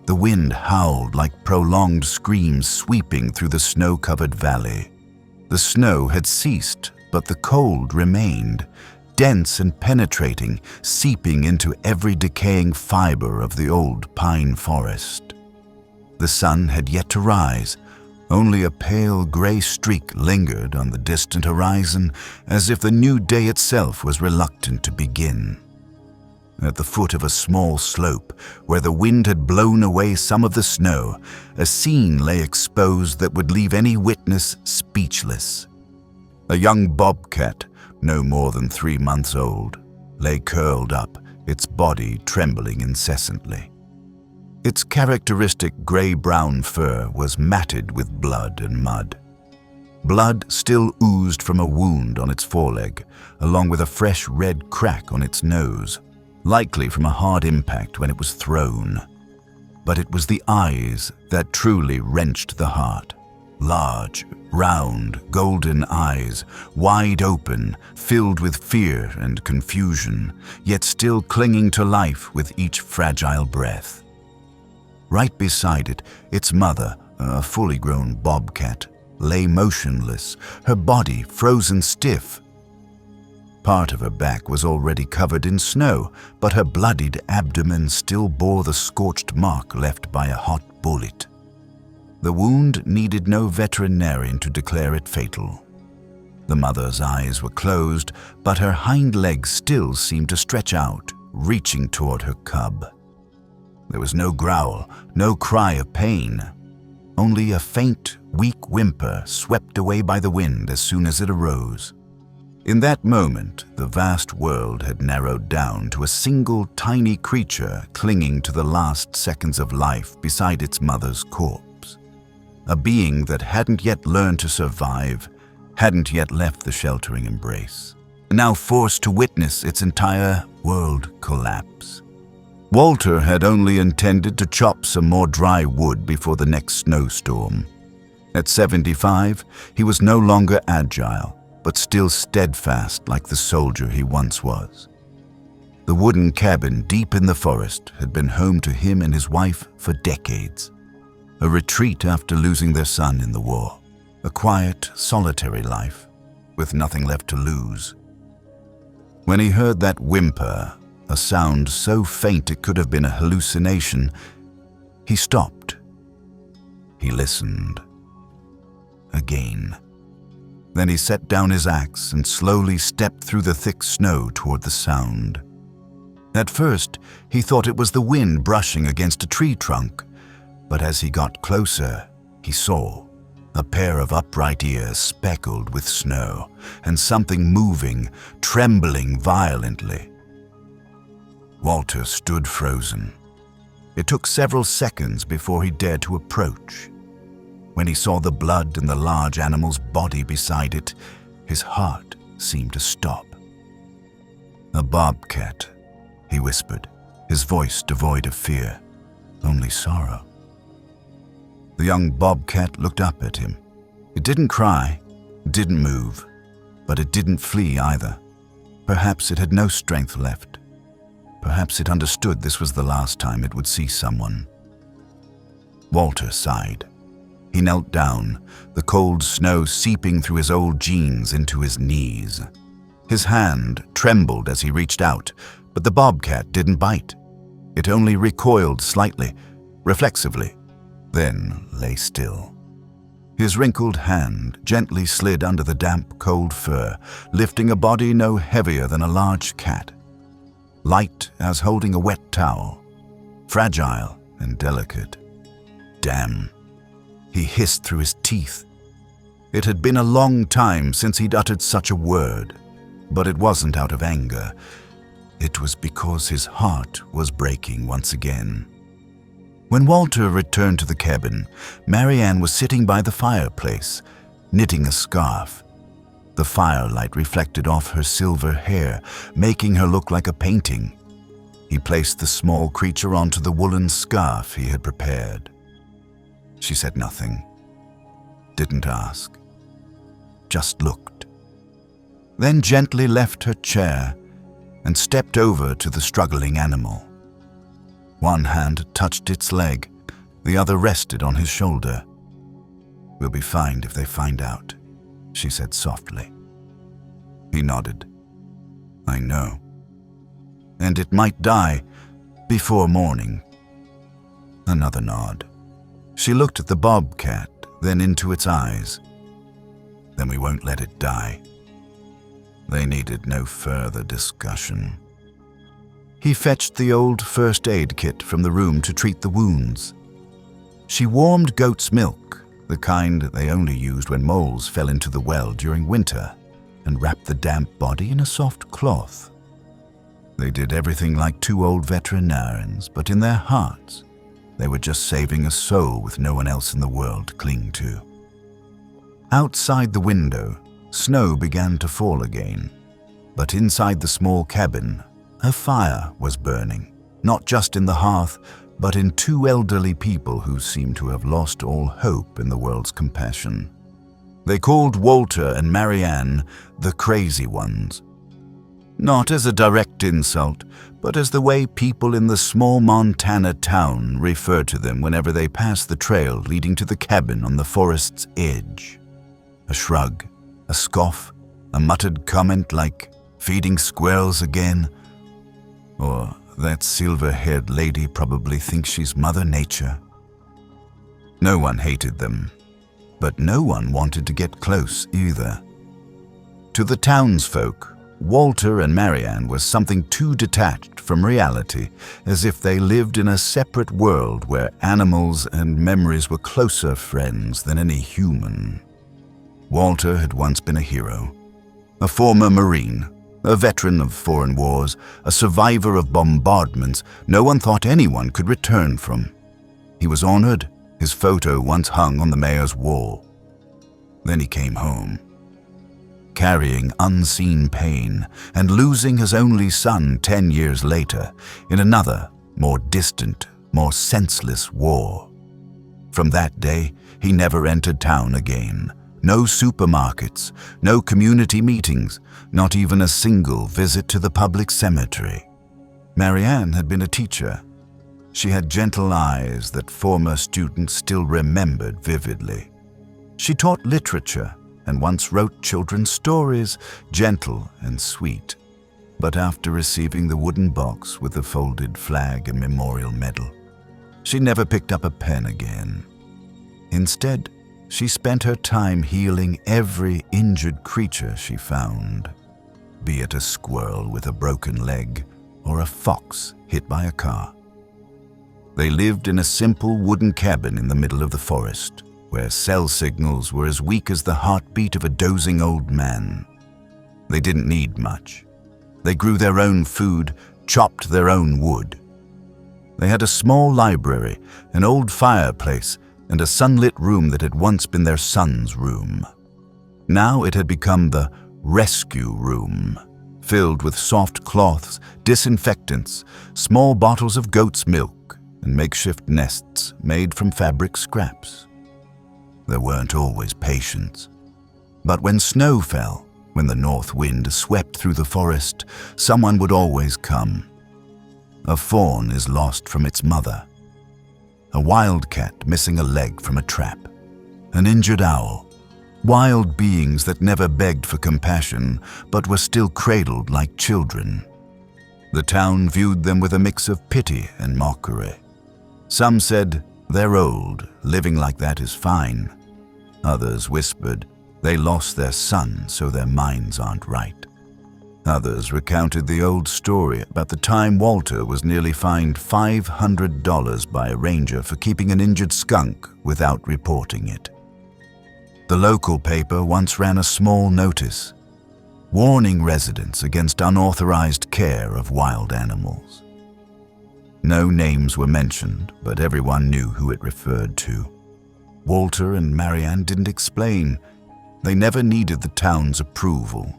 The wind howled like prolonged screams sweeping through the snow-covered valley. The snow had ceased, but the cold remained, dense and penetrating, seeping into every decaying fiber of the old pine forest. The sun had yet to rise. Only a pale gray streak lingered on the distant horizon, as if the new day itself was reluctant to begin. At the foot of a small slope, where the wind had blown away some of the snow, a scene lay exposed that would leave any witness speechless. A young bobcat, no more than 3 months old, lay curled up, its body trembling incessantly. Its characteristic gray-brown fur was matted with blood and mud. Blood still oozed from a wound on its foreleg, along with a fresh red crack on its nose, likely from a hard impact when it was thrown. But it was the eyes that truly wrenched the heart. Large, round, golden eyes, wide open, filled with fear and confusion, yet still clinging to life with each fragile breath. Right beside it, its mother, a fully grown bobcat, lay motionless, her body frozen stiff. Part of her back was already covered in snow, but her bloodied abdomen still bore the scorched mark left by a hot bullet. The wound needed no veterinarian to declare it fatal. The mother's eyes were closed, but her hind legs still seemed to stretch out, reaching toward her cub. There was no growl, no cry of pain. Only a faint, weak whimper swept away by the wind as soon as it arose. In that moment, the vast world had narrowed down to a single tiny creature clinging to the last seconds of life beside its mother's corpse. A being that hadn't yet learned to survive, hadn't yet left the sheltering embrace, now forced to witness its entire world collapse. Walter had only intended to chop some more dry wood before the next snowstorm. At 75, he was no longer agile, but still steadfast like the soldier he once was. The wooden cabin deep in the forest had been home to him and his wife for decades. A retreat after losing their son in the war. A quiet, solitary life, with nothing left to lose. When he heard that whimper, a sound so faint it could have been a hallucination, he stopped. He listened. Again. Then he set down his axe and slowly stepped through the thick snow toward the sound. At first, he thought it was the wind brushing against a tree trunk, but as he got closer, he saw a pair of upright ears speckled with snow, and something moving, trembling violently. Walter stood frozen. It took several seconds before he dared to approach. When he saw the blood in the large animal's body beside it, his heart seemed to stop. "A bobcat," he whispered, his voice devoid of fear, only sorrow. The young bobcat looked up at him. It didn't cry, didn't move, but it didn't flee either. Perhaps it had no strength left. Perhaps it understood this was the last time it would see someone. Walter sighed. He knelt down, the cold snow seeping through his old jeans into his knees. His hand trembled as he reached out, but the bobcat didn't bite. It only recoiled slightly, reflexively, then lay still. His wrinkled hand gently slid under the damp, cold fur, lifting a body no heavier than a large cat. Light as holding a wet towel, fragile and delicate. Damn, he hissed through his teeth. It had been a long time since he'd uttered such a word, but it wasn't out of anger. It was because his heart was breaking once again. When Walter returned to the cabin, Marianne was sitting by the fireplace, knitting a scarf. The firelight reflected off her silver hair, making her look like a painting. He placed the small creature onto the woolen scarf he had prepared. She said nothing, didn't ask, just looked. Then gently left her chair and stepped over to the struggling animal. One hand touched its leg, The other rested on his shoulder. "We'll be fine if they find out," she said softly. He nodded. "I know. And it might die before morning." Another nod. She looked at the bobcat, then into its eyes. "Then we won't let it die." They needed no further discussion. He fetched the old first aid kit from the room to treat the wounds. She warmed goat's milk, the kind they only used when moles fell into the well during winter, and wrapped the damp body in a soft cloth. They did everything like two old veterinarians, but in their hearts, they were just saving a soul with no one else in the world to cling to. Outside the window, snow began to fall again, but inside the small cabin, a fire was burning, not just in the hearth, but in two elderly people who seemed to have lost all hope in the world's compassion. They called Walter and Marianne the crazy ones. Not as a direct insult, but as the way people in the small Montana town referred to them whenever they passed the trail leading to the cabin on the forest's edge. A shrug, a scoff, a muttered comment like, "Feeding squirrels again?" Or, "That silver-haired lady probably thinks she's Mother Nature." No one hated them, but no one wanted to get close either. To the townsfolk, Walter and Marianne was something too detached from reality, as if they lived in a separate world where animals and memories were closer friends than any human. Walter had once been a hero, a former Marine, a veteran of foreign wars, a survivor of bombardments no one thought anyone could return from. He was honored, his photo once hung on the mayor's wall. Then he came home, carrying unseen pain and losing his only son 10 years later in another, more distant, more senseless war. From that day, he never entered town again. No supermarkets, no community meetings, not even a single visit to the public cemetery. Marianne had been a teacher. She had gentle eyes that former students still remembered vividly. She taught literature and once wrote children's stories, gentle and sweet. But after receiving the wooden box with the folded flag and memorial medal, she never picked up a pen again. Instead, she spent her time healing every injured creature she found, be it a squirrel with a broken leg or a fox hit by a car. They lived in a simple wooden cabin in the middle of the forest, where cell signals were as weak as the heartbeat of a dozing old man. They didn't need much. They grew their own food, chopped their own wood. They had a small library, an old fireplace, and a sunlit room that had once been their son's room. Now it had become the rescue room, filled with soft cloths, disinfectants, small bottles of goat's milk, and makeshift nests made from fabric scraps. There weren't always patients. But when snow fell, when the north wind swept through the forest, someone would always come. A fawn is lost from its mother. A wildcat missing a leg from a trap. An injured owl. Wild beings that never begged for compassion, but were still cradled like children. The town viewed them with a mix of pity and mockery. Some said, "They're old, living like that is fine." Others whispered, "They lost their son, so their minds aren't right." Others recounted the old story about the time Walter was nearly fined $500 by a ranger for keeping an injured skunk without reporting it. The local paper once ran a small notice, warning residents against unauthorized care of wild animals. No names were mentioned, but everyone knew who it referred to. Walter and Marianne didn't explain. They never needed the town's approval.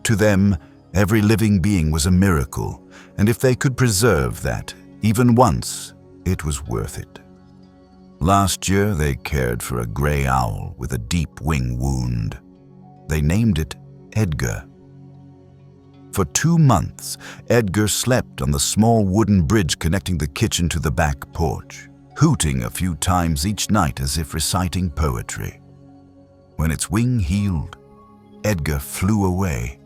To them, every living being was a miracle, and if they could preserve that, even once, it was worth it. Last year, they cared for a gray owl with a deep wing wound. They named it Edgar. For 2 months, Edgar slept on the small wooden bridge connecting the kitchen to the back porch, hooting a few times each night as if reciting poetry. When its wing healed, Edgar flew away.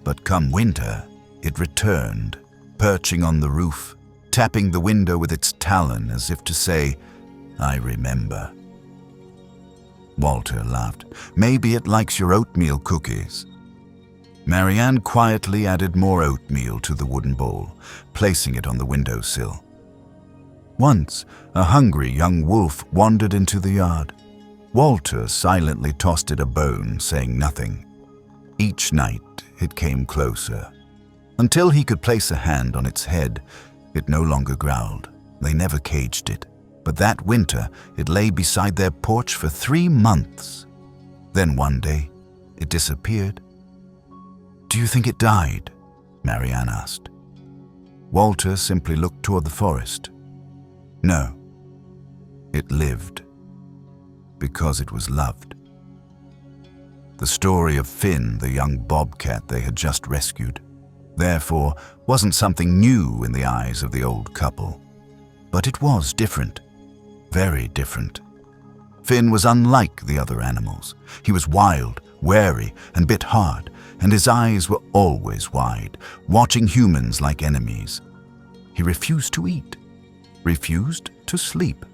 But come winter, it returned, perching on the roof, tapping the window with its talon as if to say, "I remember." Walter laughed. "Maybe it likes your oatmeal cookies." Marianne quietly added more oatmeal to the wooden bowl, placing it on the windowsill. Once, a hungry young wolf wandered into the yard. Walter silently tossed it a bone, saying nothing. Each night, it came closer. Until he could place a hand on its head, it no longer growled. They never caged it. But that winter, it lay beside their porch for 3 months. Then one day, it disappeared. "Do you think it died?" Marianne asked. Walter simply looked toward the forest. No, it lived. Because it was loved. The story of Finn, the young bobcat they had just rescued, therefore wasn't something new in the eyes of the old couple. But it was different. Very different. Finn was unlike the other animals. He was wild, wary, and bit hard, and his eyes were always wide, watching humans like enemies. He refused to eat, refused to sleep.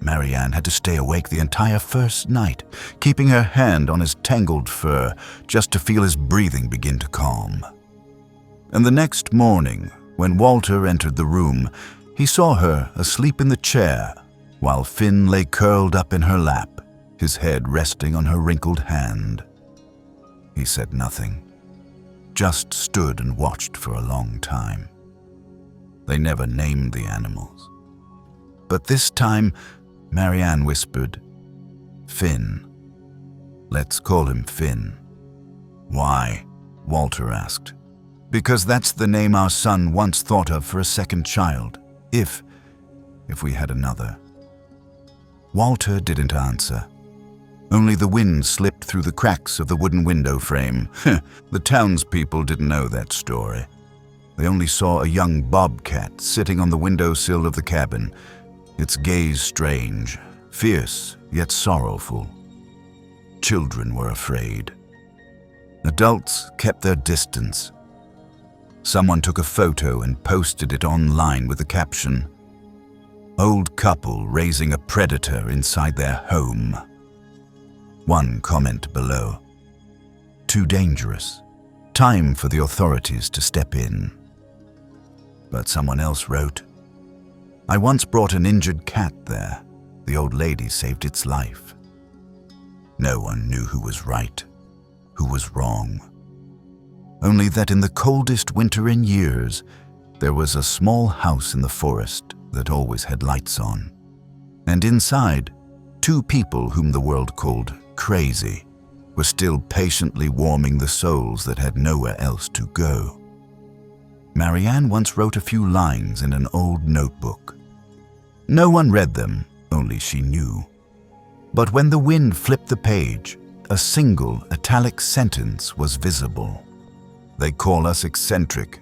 Marianne had to stay awake the entire first night, keeping her hand on his tangled fur just to feel his breathing begin to calm. And the next morning, when Walter entered the room, he saw her asleep in the chair, while Finn lay curled up in her lap, his head resting on her wrinkled hand. He said nothing, just stood and watched for a long time. They never named the animals. But this time, Marianne whispered, "Finn. Let's call him Finn." "Why?" Walter asked. "Because that's the name our son once thought of for a second child, if we had another." Walter didn't answer. Only the wind slipped through the cracks of the wooden window frame. The townspeople didn't know that story. They only saw a young bobcat sitting on the windowsill of the cabin, its gaze strange, fierce yet sorrowful. Children were afraid. Adults kept their distance. Someone took a photo and posted it online with the caption, "Old couple raising a predator inside their home." One comment below, "Too dangerous. Time for the authorities to step in." But someone else wrote, "I once brought an injured cat there. The old lady saved its life." No one knew who was right, who was wrong. Only that in the coldest winter in years, there was a small house in the forest that always had lights on. And inside, 2 people whom the world called crazy were still patiently warming the souls that had nowhere else to go. Marianne once wrote a few lines in an old notebook. No one read them, only she knew. But when the wind flipped the page, a single italic sentence was visible. "They call us eccentric,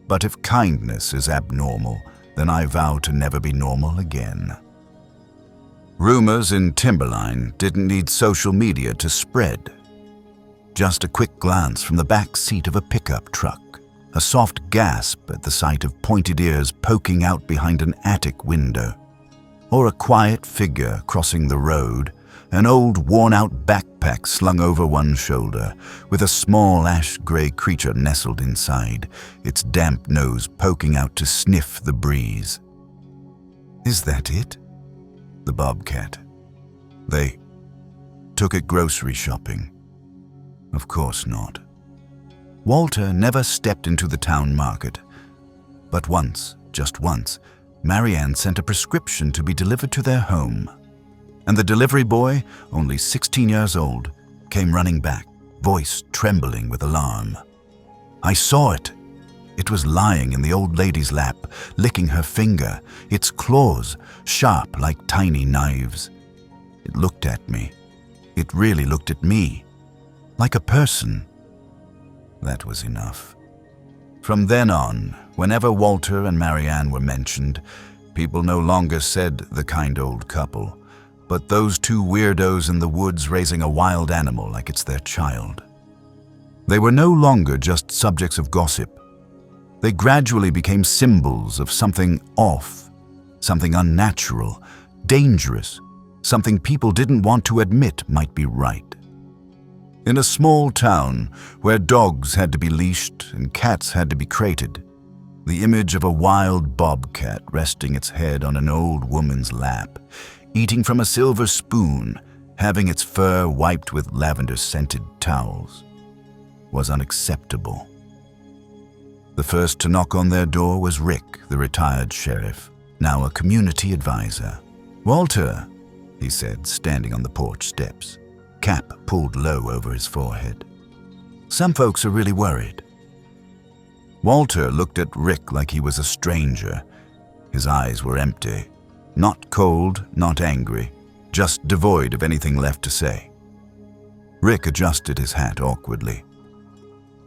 but if kindness is abnormal, then I vow to never be normal again." Rumors in Timberline didn't need social media to spread. Just a quick glance from the back seat of a pickup truck, a soft gasp at the sight of pointed ears poking out behind an attic window, or a quiet figure crossing the road, an old worn-out backpack slung over one shoulder, with a small ash-gray creature nestled inside, its damp nose poking out to sniff the breeze. Is that it? The bobcat. They took it grocery shopping. Of course not. Walter never stepped into the town market. But once, just once, Marianne sent a prescription to be delivered to their home. And the delivery boy, only 16 years old, came running back, voice trembling with alarm. "I saw it. It was lying in the old lady's lap, licking her finger, its claws sharp like tiny knives. It looked at me. It really looked at me. Like a person." That was enough. From then on, whenever Walter and Marianne were mentioned, People no longer said the kind old couple, but those two weirdos in the woods raising a wild animal like it's their child. They were no longer just subjects of gossip. They gradually became symbols of something off, something unnatural, dangerous, something people didn't want to admit might be right. In a small town where dogs had to be leashed and cats had to be crated, the image of a wild bobcat resting its head on an old woman's lap, eating from a silver spoon, having its fur wiped with lavender-scented towels, was unacceptable. The first to knock on their door was Rick, the retired sheriff, now a community advisor. "Walter," he said, standing on the porch steps, cap pulled low over his forehead. "Some folks are really worried." Walter looked at Rick like he was a stranger. His eyes were empty, not cold, not angry, just devoid of anything left to say. Rick adjusted his hat awkwardly.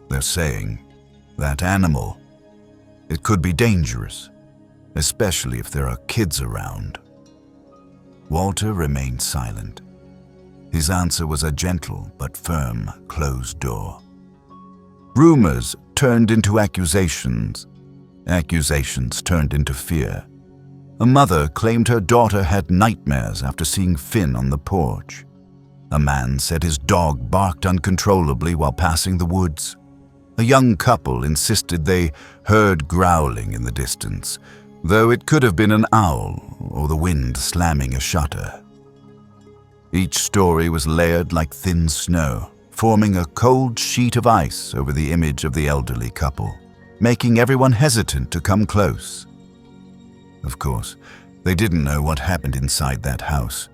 "They're saying, that animal, it could be dangerous, especially if there are kids around." Walter remained silent. His answer was a gentle but firm closed door. Rumors turned into accusations. Accusations turned into fear. A mother claimed her daughter had nightmares after seeing Finn on the porch. A man said his dog barked uncontrollably while passing the woods. A young couple insisted they heard growling in the distance, though it could have been an owl or the wind slamming a shutter. Each story was layered like thin snow, forming a cold sheet of ice over the image of the elderly couple, making everyone hesitant to come close. Of course, they didn't know what happened inside that house.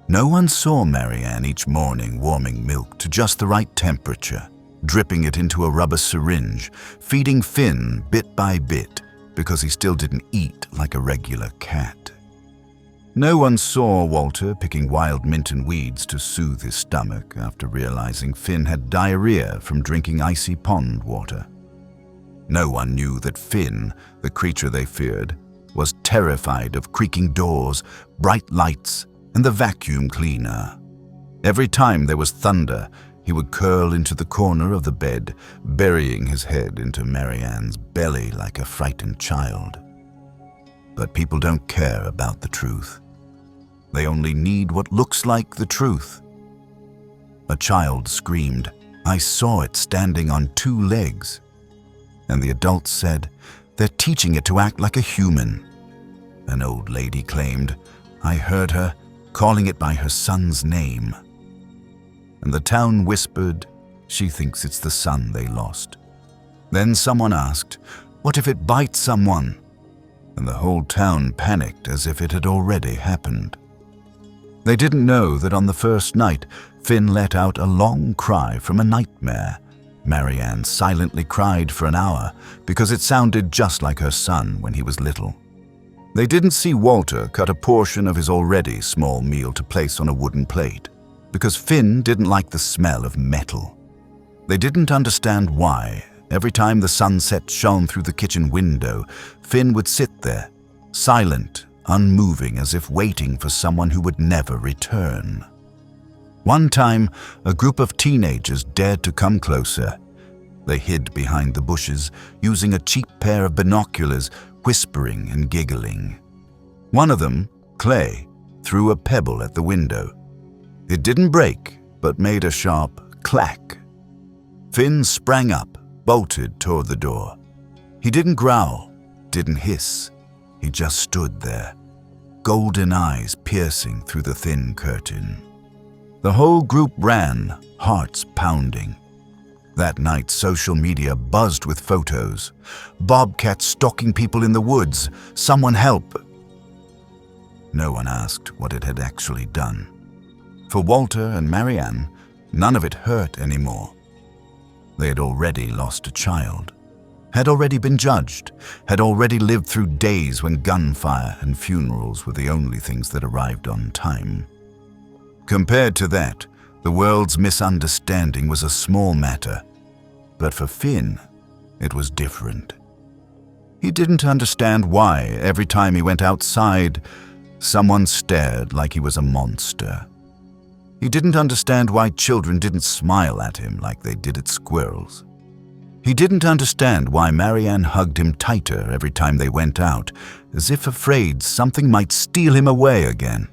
No one saw Marianne each morning warming milk to just the right temperature, dripping it into a rubber syringe, feeding Finn bit by bit because he still didn't eat like a regular cat. No one saw Walter picking wild mint and weeds to soothe his stomach after realizing Finn had diarrhea from drinking icy pond water. No one knew that Finn, the creature they feared, was terrified of creaking doors, bright lights, and the vacuum cleaner. Every time there was thunder, he would curl into the corner of the bed, burying his head into Marianne's belly like a frightened child. But people don't care about the truth. They only need what looks like the truth. A child screamed, "I saw it standing on 2 legs." And the adults said, "They're teaching it to act like a human." An old lady claimed, "I heard her calling it by her son's name." And the town whispered, "She thinks it's the son they lost." Then someone asked, "What if it bites someone?" And the whole town panicked as if it had already happened. They didn't know that on the first night, Finn let out a long cry from a nightmare. Marianne silently cried for an hour because it sounded just like her son when he was little. They didn't see Walter cut a portion of his already small meal to place on a wooden plate, because Finn didn't like the smell of metal. They didn't understand why. Every time the sunset shone through the kitchen window, Finn would sit there, silent, unmoving, as if waiting for someone who would never return. One time, a group of teenagers dared to come closer. They hid behind the bushes, using a cheap pair of binoculars, whispering and giggling. One of them, Clay, threw a pebble at the window. It didn't break, but made a sharp clack. Finn sprang up, bolted toward the door. He didn't growl, didn't hiss. He just stood there, golden eyes piercing through the thin curtain. The whole group ran, hearts pounding. That night, social media buzzed with photos. Bobcat stalking people in the woods. Someone help. No one asked what it had actually done. For Walter and Marianne, none of it hurt anymore. They had already lost a child, had already been judged, had already lived through days when gunfire and funerals were the only things that arrived on time. Compared to that, the world's misunderstanding was a small matter, but for Finn, it was different. He didn't understand why, every time he went outside, someone stared like he was a monster. He didn't understand why children didn't smile at him like they did at squirrels. He didn't understand why Marianne hugged him tighter every time they went out, as if afraid something might steal him away again.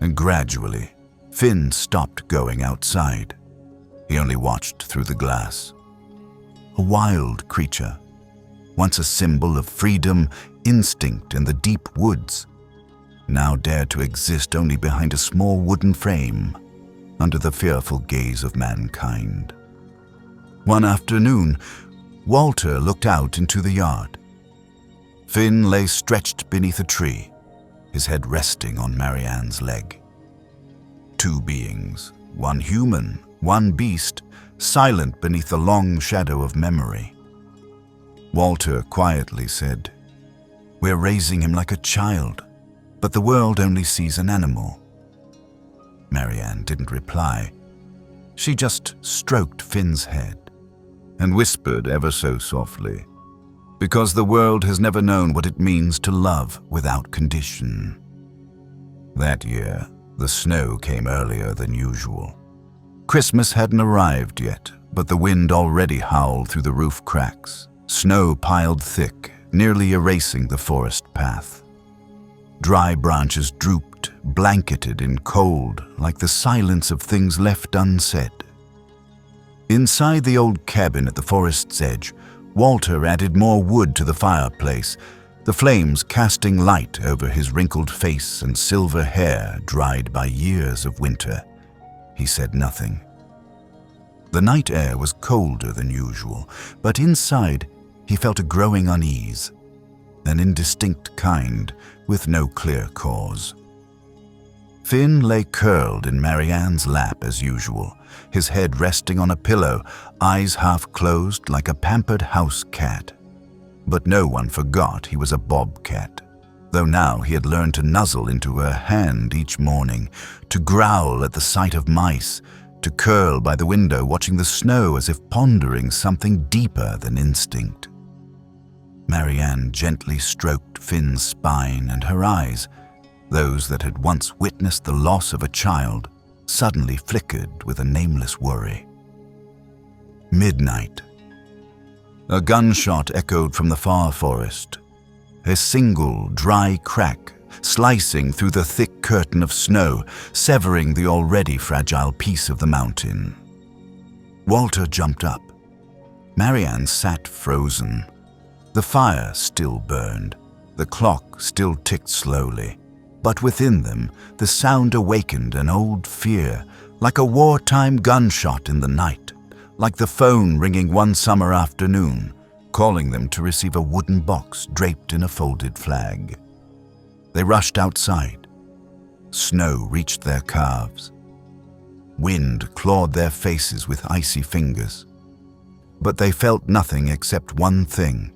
And gradually, Finn stopped going outside. He only watched through the glass. A wild creature, once a symbol of freedom, instinct in the deep woods, now dared to exist only behind a small wooden frame, under the fearful gaze of mankind. One afternoon, Walter looked out into the yard. Finn lay stretched beneath a tree, his head resting on Marianne's leg. Two beings, one human, one beast, silent beneath the long shadow of memory. Walter quietly said, "We're raising him like a child, but the world only sees an animal." Marianne didn't reply. She just stroked Finn's head and whispered ever so softly, "Because the world has never known what it means to love without condition." That year, the snow came earlier than usual. Christmas hadn't arrived yet, but the wind already howled through the roof cracks, snow piled thick, nearly erasing the forest path. Dry branches drooped, blanketed in cold, like the silence of things left unsaid. Inside the old cabin at the forest's edge, Walter added more wood to the fireplace, the flames casting light over his wrinkled face and silver hair dried by years of winter. He said nothing. The night air was colder than usual, but inside he felt a growing unease, an indistinct kind with no clear cause. Finn lay curled in Marianne's lap as usual, his head resting on a pillow, eyes half closed like a pampered house cat. But no one forgot he was a bobcat, though now he had learned to nuzzle into her hand each morning, to growl at the sight of mice, to curl by the window watching the snow as if pondering something deeper than instinct. Marianne gently stroked Finn's spine, and her eyes, those that had once witnessed the loss of a child, suddenly flickered with a nameless worry. Midnight. A gunshot echoed from the far forest, a single dry crack slicing through the thick curtain of snow, severing the already fragile piece of the mountain. Walter jumped up. Marianne sat frozen. The fire still burned, the clock still ticked slowly, but within them the sound awakened an old fear, like a wartime gunshot in the night, like the phone ringing one summer afternoon, calling them to receive a wooden box draped in a folded flag. They rushed outside. Snow reached their calves. Wind clawed their faces with icy fingers. But they felt nothing except one thing.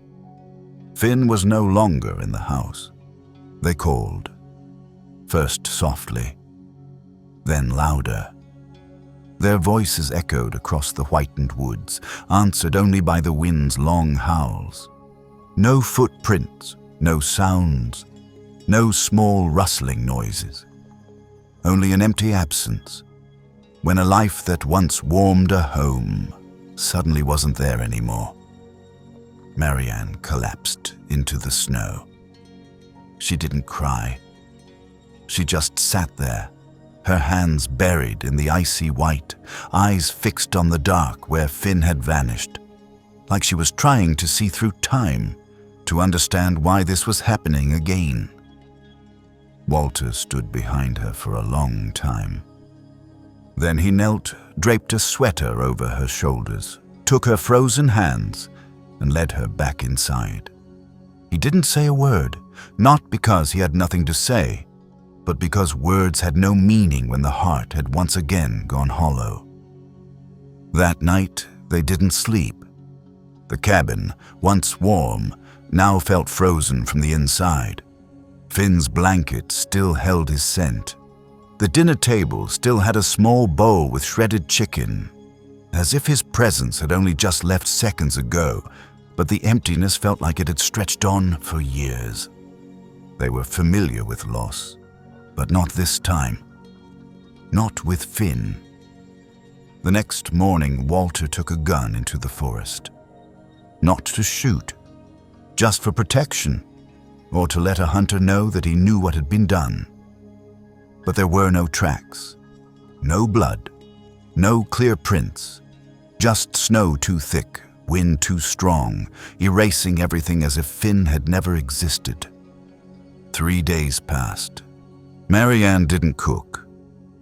Finn was no longer in the house. They called, first softly, then louder. Their voices echoed across the whitened woods, answered only by the wind's long howls. No footprints, no sounds, no small rustling noises. Only an empty absence, when a life that once warmed a home suddenly wasn't there anymore. Marianne collapsed into the snow. She didn't cry. She just sat there, her hands buried in the icy white, eyes fixed on the dark where Finn had vanished, like she was trying to see through time, to understand why this was happening again. Walter stood behind her for a long time. Then he knelt, draped a sweater over her shoulders, took her frozen hands, and led her back inside. He didn't say a word, not because he had nothing to say, but because words had no meaning when the heart had once again gone hollow. That night, they didn't sleep. The cabin, once warm, now felt frozen from the inside. Finn's blanket still held his scent. The dinner table still had a small bowl with shredded chicken. As if his presence had only just left seconds ago, but the emptiness felt like it had stretched on for years. They were familiar with loss, but not this time. Not with Finn. The next morning, Walter took a gun into the forest. Not to shoot, just for protection, or to let a hunter know that he knew what had been done. But there were no tracks, no blood, no clear prints, just snow too thick, wind too strong, erasing everything as if Finn had never existed. 3 days passed. Marianne didn't cook.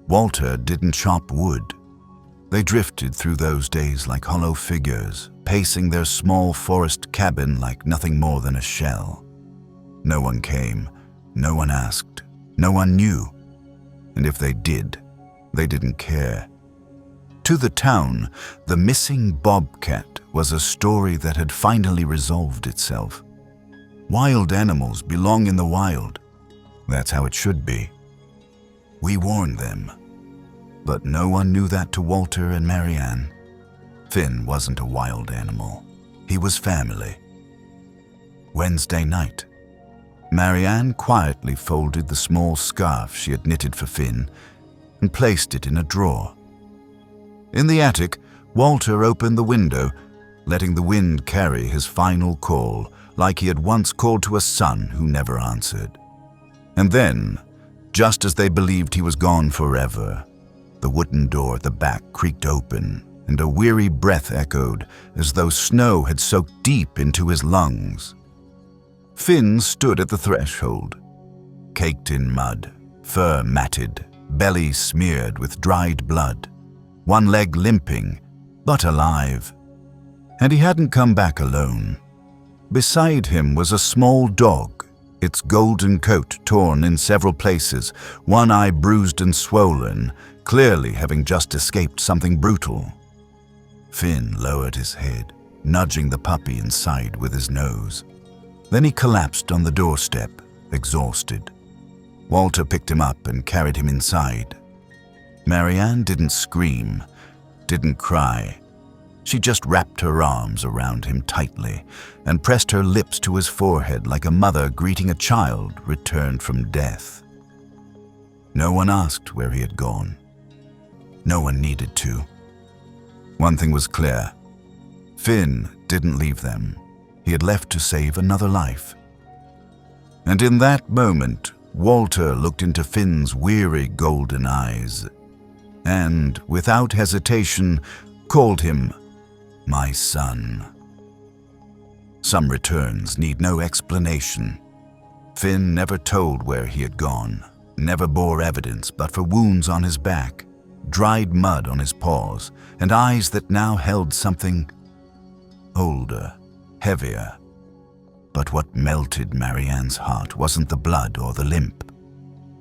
Walter didn't chop wood. They drifted through those days like hollow figures, pacing their small forest cabin like nothing more than a shell. No one came, no one asked, no one knew. And if they did, they didn't care. To the town, the missing Bobcat was a story that had finally resolved itself. Wild animals belong in the wild. That's how it should be. We warned them. But no one knew that to Walter and Marianne. Finn wasn't a wild animal. He was family. Wednesday night. Marianne quietly folded the small scarf she had knitted for Finn and placed it in a drawer. In the attic, Walter opened the window, letting the wind carry his final call, like he had once called to a son who never answered. And then, just as they believed he was gone forever, the wooden door at the back creaked open, and a weary breath echoed as though snow had soaked deep into his lungs. Finn stood at the threshold, caked in mud, fur matted, belly smeared with dried blood, one leg limping, but alive. And he hadn't come back alone. Beside him was a small dog, its golden coat torn in several places, one eye bruised and swollen, clearly having just escaped something brutal. Finn lowered his head, nudging the puppy inside with his nose. Then he collapsed on the doorstep, exhausted. Walter picked him up and carried him inside. Marianne didn't scream, didn't cry. She just wrapped her arms around him tightly and pressed her lips to his forehead like a mother greeting a child returned from death. No one asked where he had gone. No one needed to. One thing was clear. Finn didn't leave them. He had left to save another life. And in that moment, Walter looked into Finn's weary golden eyes and, without hesitation, called him my son. Some returns need no explanation. Finn never told where he had gone, never bore evidence but for wounds on his back, dried mud on his paws, and eyes that now held something older, heavier. But what melted Marianne's heart wasn't the blood or the limp.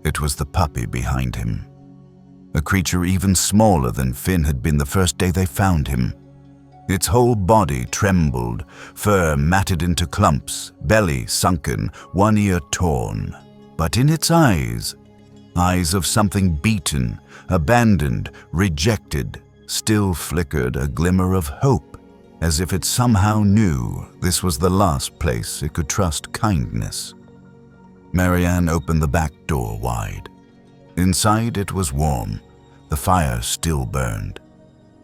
It was the puppy behind him. A creature even smaller than Finn had been the first day they found him. Its whole body trembled, fur matted into clumps, belly sunken, one ear torn. But in its eyes of something beaten, abandoned, rejected, still flickered a glimmer of hope, as if it somehow knew this was the last place it could trust kindness. Marianne opened the back door wide. Inside it was warm. The fire still burned.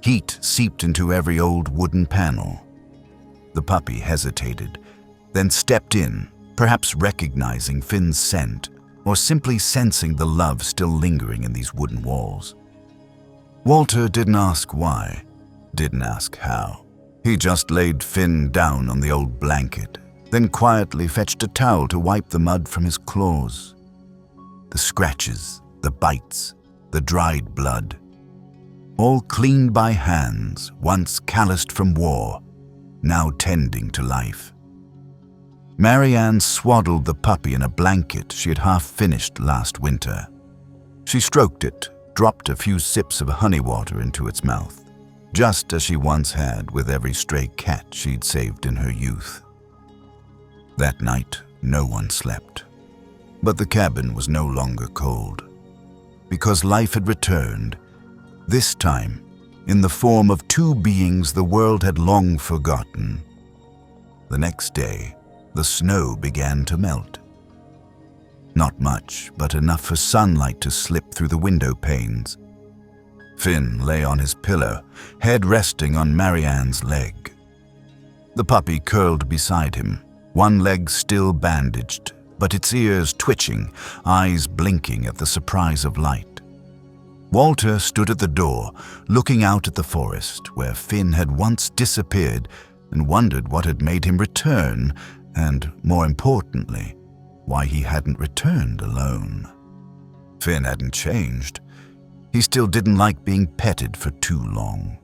Heat seeped into every old wooden panel. The puppy hesitated, then stepped in, perhaps recognizing Finn's scent, or simply sensing the love still lingering in these wooden walls. Walter didn't ask why, didn't ask how. He just laid Finn down on the old blanket, then quietly fetched a towel to wipe the mud from his claws. The scratches, the bites, the dried blood, all cleaned by hands once calloused from war, now tending to life. Marianne swaddled the puppy in a blanket she had half finished last winter. She stroked it, dropped a few sips of honey water into its mouth, just as she once had with every stray cat she'd saved in her youth. That night, no one slept. But the cabin was no longer cold, because life had returned, this time in the form of two beings the world had long forgotten. The next day, the snow began to melt. Not much, but enough for sunlight to slip through the window panes. Finn lay on his pillow, head resting on Marianne's leg. The puppy curled beside him, one leg still bandaged, but its ears twitching, eyes blinking at the surprise of light. Walter stood at the door, looking out at the forest where Finn had once disappeared, and wondered what had made him return, and, more importantly, why he hadn't returned alone. Finn hadn't changed. He still didn't like being petted for too long.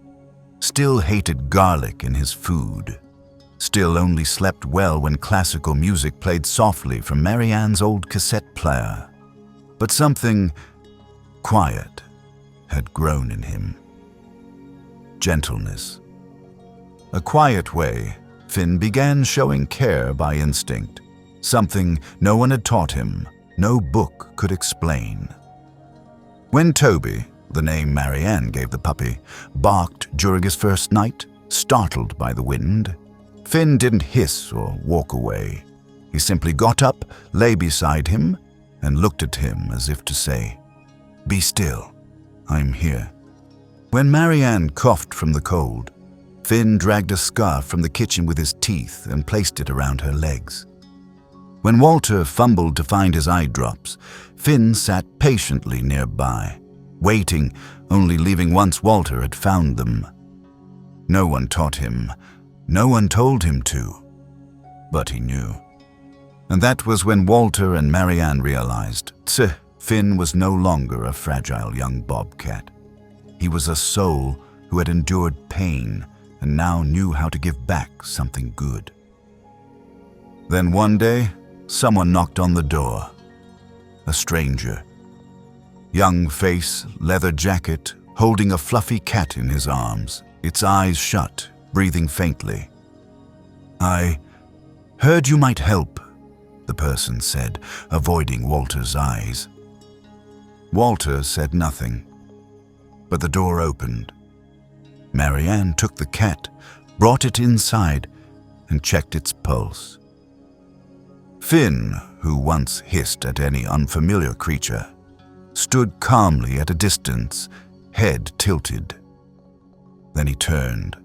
Still hated garlic in his food. Still only slept well when classical music played softly from Marianne's old cassette player. But something quiet had grown in him. Gentleness. A quiet way, Finn began showing care by instinct, something no one had taught him, no book could explain. When Toby, the name Marianne gave the puppy, barked during his first night, startled by the wind, Finn didn't hiss or walk away. He simply got up, lay beside him, and looked at him as if to say, "Be still, I'm here." When Marianne coughed from the cold, Finn dragged a scarf from the kitchen with his teeth and placed it around her legs. When Walter fumbled to find his eye drops, Finn sat patiently nearby, waiting, only leaving once Walter had found them. No one taught him, no one told him to, but he knew. And that was when Walter and Marianne realized, Finn was no longer a fragile young bobcat. He was a soul who had endured pain and now knew how to give back something good. Then one day, someone knocked on the door. A stranger. Young face, leather jacket, holding a fluffy cat in his arms, its eyes shut, breathing faintly. "I heard you might help," the person said, avoiding Walter's eyes. Walter said nothing, but the door opened. Marianne took the cat, brought it inside, and checked its pulse. Finn, who once hissed at any unfamiliar creature, stood calmly at a distance, head tilted. Then he turned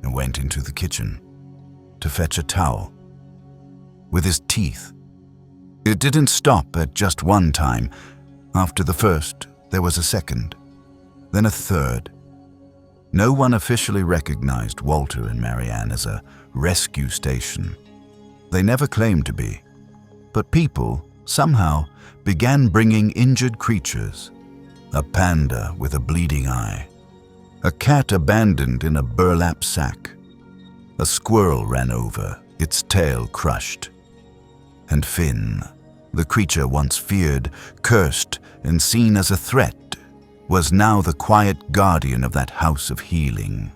and went into the kitchen to fetch a towel. With his teeth. It didn't stop at just one time. After the first, there was a second, then a third. No one officially recognized Walter and Marianne as a rescue station. They never claimed to be. But people, somehow, began bringing injured creatures. A panda with a bleeding eye. A cat abandoned in a burlap sack. A squirrel ran over, its tail crushed. And Finn, the creature once feared, cursed, and seen as a threat, was now the quiet guardian of that house of healing.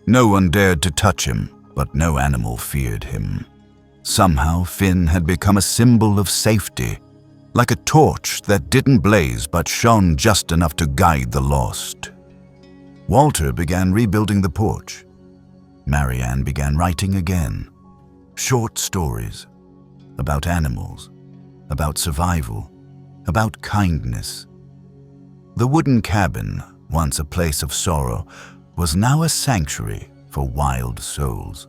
No one dared to touch him, but no animal feared him. Somehow Finn had become a symbol of safety, like a torch that didn't blaze but shone just enough to guide the lost. Walter began rebuilding the porch. Marianne began writing again. Short stories about animals, about survival, about kindness. The wooden cabin, once a place of sorrow, was now a sanctuary for wild souls.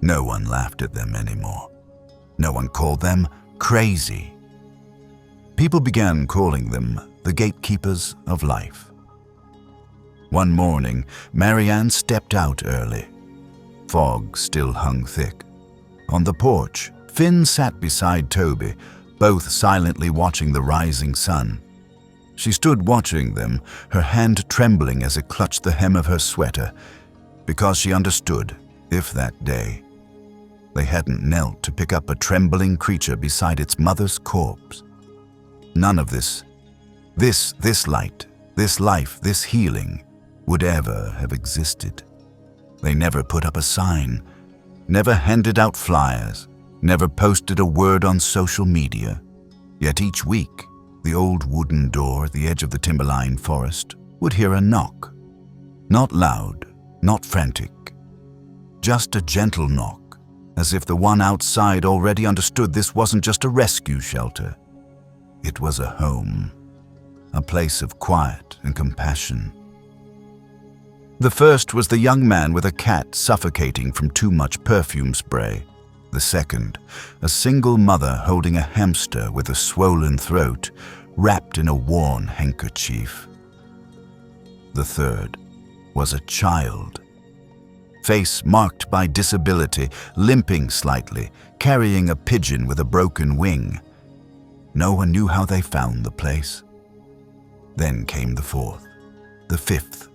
No one laughed at them anymore. No one called them crazy. People began calling them the gatekeepers of life. One morning, Marianne stepped out early. Fog still hung thick. On the porch, Finn sat beside Toby, both silently watching the rising sun. She stood watching them, her hand trembling as it clutched the hem of her sweater, because she understood, if that day, they hadn't knelt to pick up a trembling creature beside its mother's corpse. None of this light, this life, this healing, would ever have existed. They never put up a sign, never handed out flyers, never posted a word on social media. Yet each week, the old wooden door at the edge of the timberline forest would hear a knock. Not loud, not frantic. Just a gentle knock, as if the one outside already understood this wasn't just a rescue shelter. It was a home, a place of quiet and compassion. The first was the young man with a cat suffocating from too much perfume spray. The second, a single mother holding a hamster with a swollen throat, wrapped in a worn handkerchief. The third was a child, face marked by disability, limping slightly, carrying a pigeon with a broken wing. No one knew how they found the place. Then came the fourth, the fifth,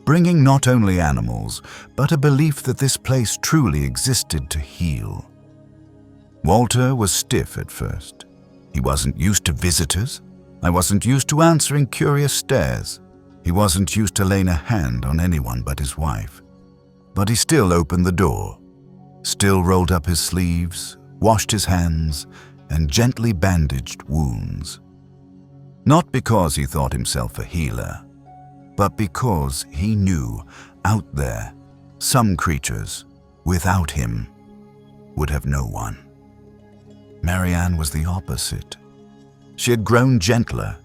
bringing not only animals, but a belief that this place truly existed to heal. Walter was stiff at first. He wasn't used to visitors. I wasn't used to answering curious stares. He wasn't used to laying a hand on anyone but his wife. But he still opened the door, still rolled up his sleeves, washed his hands, and gently bandaged wounds. Not because he thought himself a healer, but because he knew out there some creatures, without him, would have no one. Marianne was the opposite. She had grown gentler,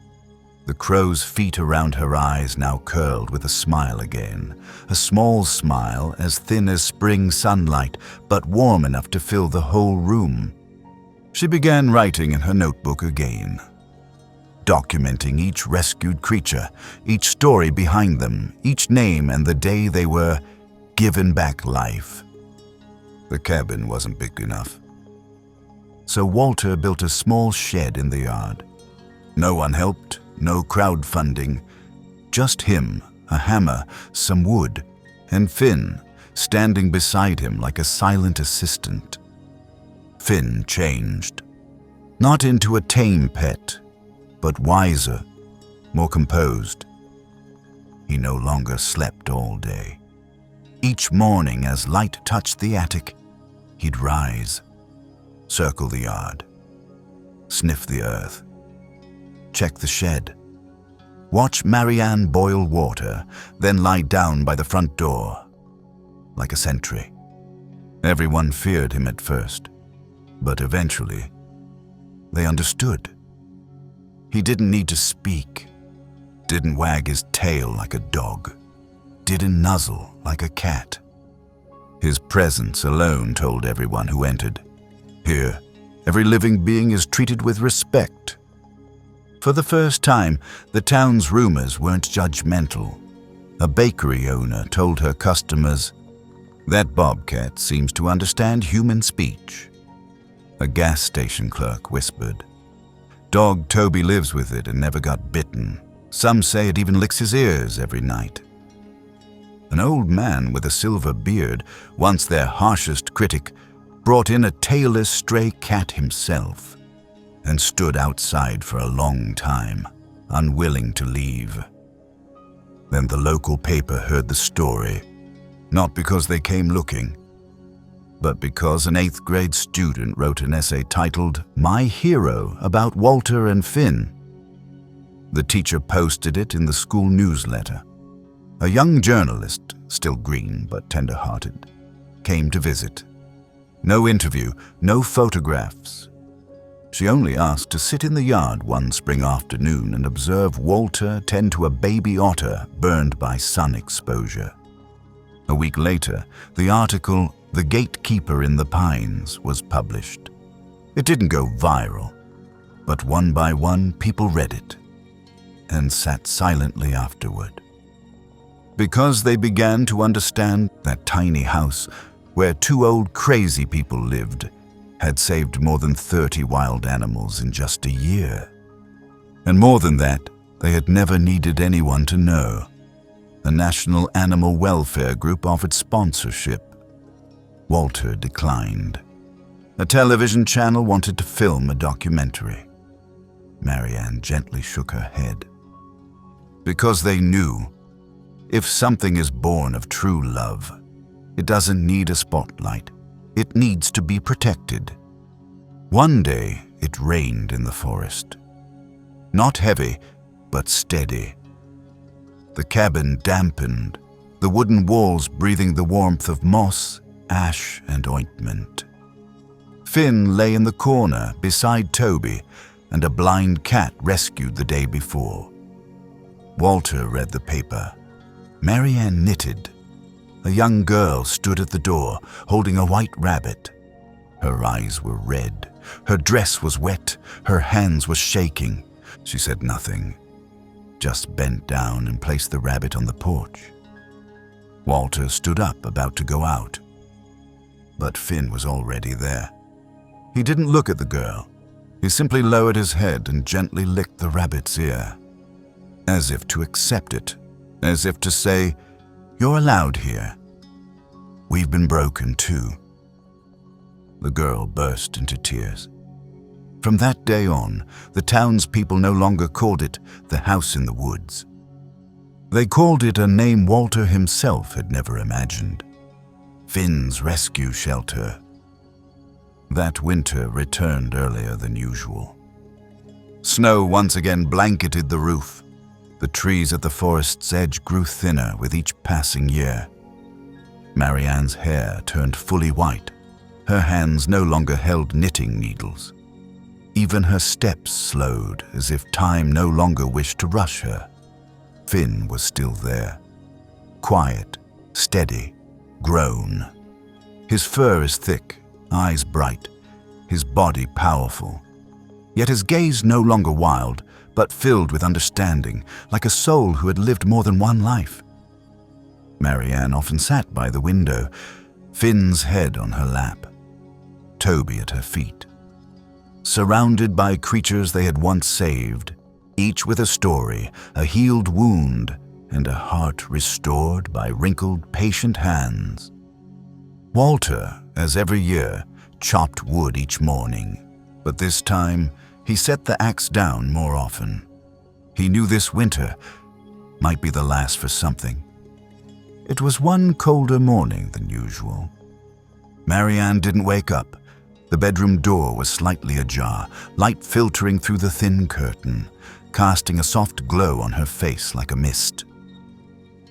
the crow's feet around her eyes now curled with a smile again, a small smile as thin as spring sunlight, but warm enough to fill the whole room. She began writing in her notebook again, documenting each rescued creature, each story behind them, each name and the day they were given back life. The cabin wasn't big enough, so Walter built a small shed in the yard. No one helped, no crowdfunding, just him, a hammer, some wood, and Finn standing beside him like a silent assistant. Finn changed, not into a tame pet, but wiser, more composed. He no longer slept all day. Each morning as light touched the attic, he'd rise, circle the yard, sniff the earth, check the shed, watch Marianne boil water, then lie down by the front door, like a sentry. Everyone feared him at first, but eventually they understood. He didn't need to speak, didn't wag his tail like a dog, didn't nuzzle like a cat. His presence alone told everyone who entered, here, every living being is treated with respect. For the first time, the town's rumors weren't judgmental. A bakery owner told her customers, "That Bobcat seems to understand human speech." A gas station clerk whispered, "Dog Toby lives with it and never got bitten. Some say it even licks his ears every night." An old man with a silver beard, once their harshest critic, brought in a tailless stray cat himself and stood outside for a long time, unwilling to leave. Then the local paper heard the story, not because they came looking, but because an 8th grade student wrote an essay titled "My Hero" about Walter and Finn. The teacher posted it in the school newsletter. A young journalist, still green but tender-hearted, came to visit. No interview, no photographs. She only asked to sit in the yard one spring afternoon and observe Walter tend to a baby otter burned by sun exposure. A week later, the article "The Gatekeeper in the Pines" was published. It didn't go viral, but one by one people read it and sat silently afterward. Because they began to understand that tiny house where 2 old crazy people lived had saved more than 30 wild animals in just a year. And more than that, they had never needed anyone to know. A national animal welfare group offered sponsorship. Walter declined. A television channel wanted to film a documentary. Marianne gently shook her head. Because they knew, if something is born of true love, it doesn't need a spotlight. It needs to be protected. One day, it rained in the forest. Not heavy, but steady. The cabin dampened, the wooden walls breathing the warmth of moss, ash, and ointment. Finn lay in the corner beside Toby, and a blind cat rescued the day before. Walter read the paper. Marianne knitted. A young girl stood at the door, holding a white rabbit. Her eyes were red. Her dress was wet. Her hands were shaking. She said nothing, just bent down and placed the rabbit on the porch. Walter stood up, about to go out. But Finn was already there. He didn't look at the girl. He simply lowered his head and gently licked the rabbit's ear, as if to accept it, as if to say, "You're allowed here. We've been broken too." The girl burst into tears. From that day on, the townspeople no longer called it the house in the woods. They called it a name Walter himself had never imagined: Finn's Rescue Shelter. That winter returned earlier than usual. Snow once again blanketed the roof. The trees at the forest's edge grew thinner with each passing year. Marianne's hair turned fully white. Her hands no longer held knitting needles. Even her steps slowed, as if time no longer wished to rush her. Finn was still there, quiet, steady, grown. His fur is thick, eyes bright, his body powerful. Yet his gaze no longer wild, but filled with understanding, like a soul who had lived more than one life. Marianne often sat by the window, Finn's head on her lap, Toby at her feet. Surrounded by creatures they had once saved, each with a story, a healed wound, and a heart restored by wrinkled, patient hands. Walter, as every year, chopped wood each morning, but this time he set the axe down more often. He knew this winter might be the last for something. It was one colder morning than usual. Marianne didn't wake up. The bedroom door was slightly ajar, light filtering through the thin curtain, casting a soft glow on her face like a mist.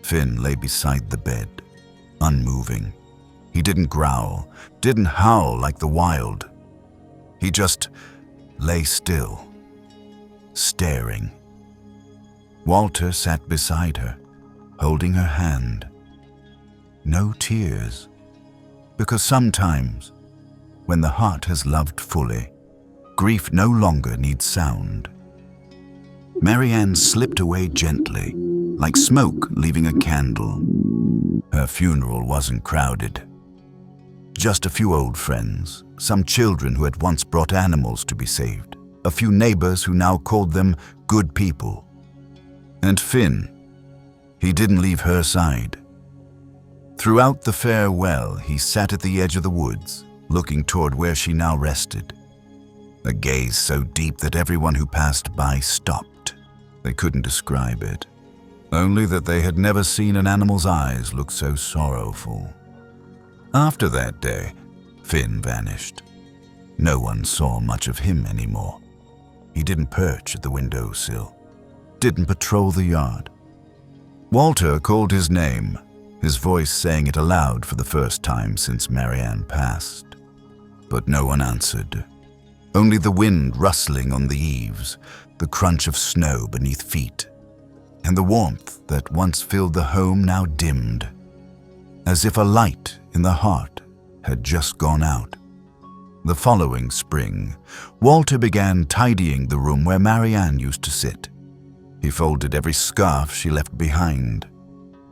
Finn lay beside the bed, unmoving. He didn't growl, didn't howl like the wild. He just lay still, staring. Walter sat beside her, holding her hand. No tears, because sometimes, when the heart has loved fully, grief no longer needs sound. Marianne slipped away gently, like smoke leaving a candle. Her funeral wasn't crowded. Just a few old friends, some children who had once brought animals to be saved, a few neighbors who now called them good people. And Finn, he didn't leave her side. Throughout the farewell, he sat at the edge of the woods, looking toward where she now rested. A gaze so deep that everyone who passed by stopped. They couldn't describe it, only that they had never seen an animal's eyes look so sorrowful. After that day, Finn vanished. No one saw much of him anymore. He didn't perch at the windowsill, didn't patrol the yard. Walter called his name, his voice saying it aloud for the first time since Marianne passed. But no one answered. Only the wind rustling on the eaves, the crunch of snow beneath feet, and the warmth that once filled the home now dimmed, as if a light in the heart had just gone out. The following spring, Walter began tidying the room where Marianne used to sit. He folded every scarf she left behind,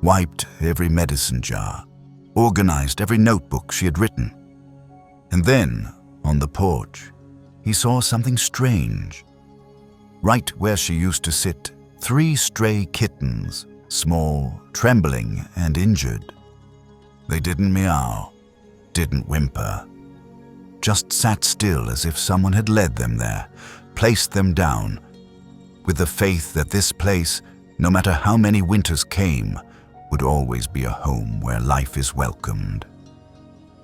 wiped every medicine jar, organized every notebook she had written. And then, on the porch, he saw something strange. Right where she used to sit, 3 stray kittens, small, trembling, and injured. They didn't meow, didn't whimper, just sat still as if someone had led them there, placed them down, with the faith that this place, no matter how many winters came, would always be a home where life is welcomed.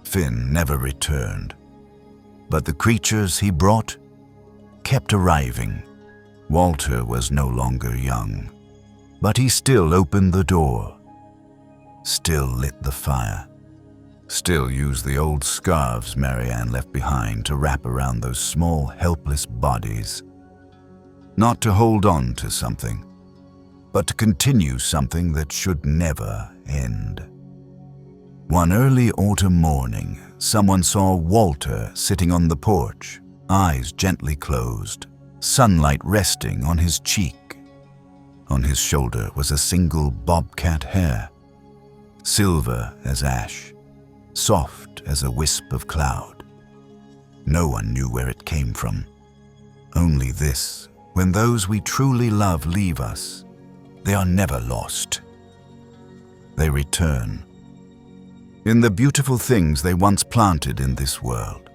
Finn never returned, but the creatures he brought kept arriving. Walter was no longer young, but he still opened the door. still lit the fire, still used the old scarves Marianne left behind to wrap around those small, helpless bodies. Not to hold on to something, but to continue something that should never end. One early autumn morning, someone saw Walter sitting on the porch, eyes gently closed, sunlight resting on his cheek. On his shoulder was a single bobcat hair, silver as ash, soft as a wisp of cloud. No one knew where it came from. Only this: when those we truly love leave us, they are never lost. They return in the beautiful things they once planted in this world.